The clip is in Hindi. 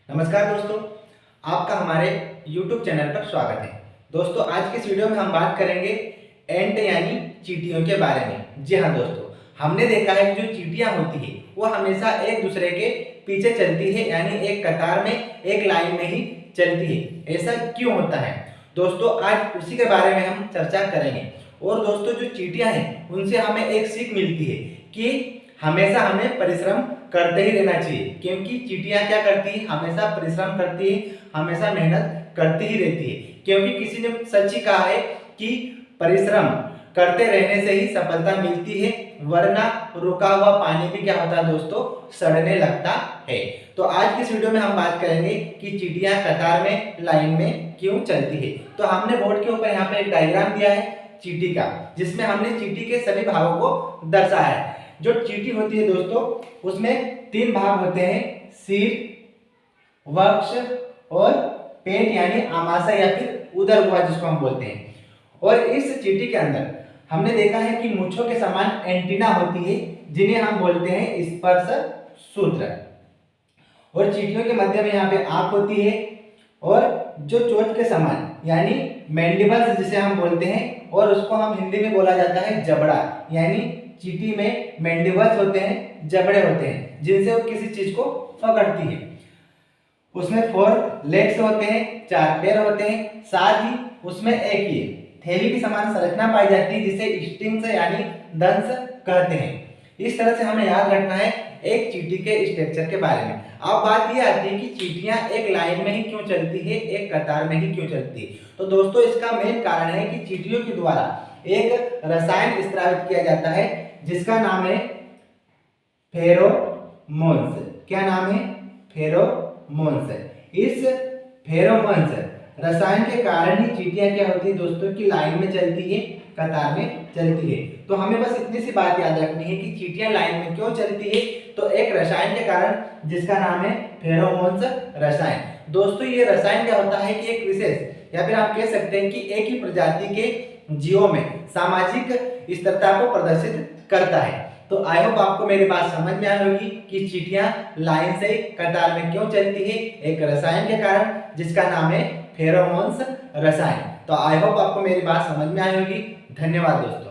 नमस्कार दोस्तों, आपका हमारे YouTube चैनल पर स्वागत है। दोस्तों, आज के इस वीडियो में हम बात करेंगे एंट यानी चींटियों के बारे में। जी हाँ दोस्तों, हमने देखा है कि जो चींटियां होती है वो हमेशा एक दूसरे के पीछे चलती है, यानी एक कतार में एक लाइन में ही चलती है। ऐसा क्यों होता है दोस्तों, आज उसी के बारे में हम चर्चा करेंगे। और दोस्तों, जो चींटियां हैं उनसे हमें एक सीख मिलती है कि हमेशा हमें परिश्रम करते ही रहना चाहिए, क्योंकि चींटियां क्या करती है, हमेशा परिश्रम करती है, हमेशा मेहनत करती ही रहती है। क्योंकि किसी ने सच ही कहा है कि परिश्रम करते रहने से ही सफलता मिलती है, वरना रुका हुआ पानी भी क्या होता है दोस्तों, सड़ने लगता है। तो आज की इस वीडियो में हम बात करेंगे कि चींटियां कतार में लाइन में क्यों चलती है। तो हमने बोर्ड के ऊपर यहाँ पे एक डायग्राम दिया है चींटी का, जिसमें हमने चींटी के सभी भागों को दर्शाया है। जो चींटी होती है दोस्तों, उसमें तीन भाग होते हैं, सिर, वक्ष और पेट यानी आमाशय या फिर उदर गुहा जिसको हम बोलते हैं। और इस चींटी के अंदर हमने देखा है कि मूंछों के समान एंटीना होती है, जिन्हें हम बोलते हैं स्पर्श सूत्र। और चींटियों के मध्य में यहाँ पे आंख होती है, और जो चोंच के समान यानी मैंडिबल्स जिसे हम बोलते हैं, और उसको हम हिंदी में बोला जाता है जबड़ा, यानी चींटी में मैंडिबल्स होते हैं, जबड़े होते हैं, जिनसे वो किसी चीज को पकड़ती है। उसमें 4 लेग्स होते हैं, 4 पैर होते हैं, साथ ही उसमें एक ये थैली की समान संरचना पाई जाती है, जिसे स्टिंग्स यानी दंश कहते हैं। इस तरह से हमें याद रखना है एक चींटी के स्ट्रक्चर के बारे में। अब बात ये आती है कि चींटियां एक लाइन में ही क्यों चलती है, एक कतार में ही क्यों चलती है। तो दोस्तों, इसका मेन कारण है कि चींटियों के द्वारा एक रसायन स्रावित किया जाता है, जिसका नाम है फेरोमोन्स। क्या नाम है? फेरोमोन्स। इस फेरोमोन्स रसायन के कारण ही चींटियां क्या होती है दोस्तों की लाइन में चलती है, कतार में चलती है। तो हमें बस इतनी सी बात याद रखनी है कि चींटियां लाइन में क्यों चलती है, तो एक रसायन के कारण, जिसका नाम है फेरोमोन्स रसायन। दोस्तों, ये रसायन क्या होता है कि एक विशेष या फिर आप कह सकते हैं कि एक ही प्रजाति के जीवों में सामाजिक स्थिरता को प्रदर्शित करता है। तो आई होप आपको मेरी बात समझ में आई होगी कि चींटियां लाइन से कतार में क्यों चलती है, एक रसायन के कारण, जिसका नाम है फेरोमोन्स रसायन। तो आई होप आपको मेरी बात समझ में आई होगी। धन्यवाद दोस्तों।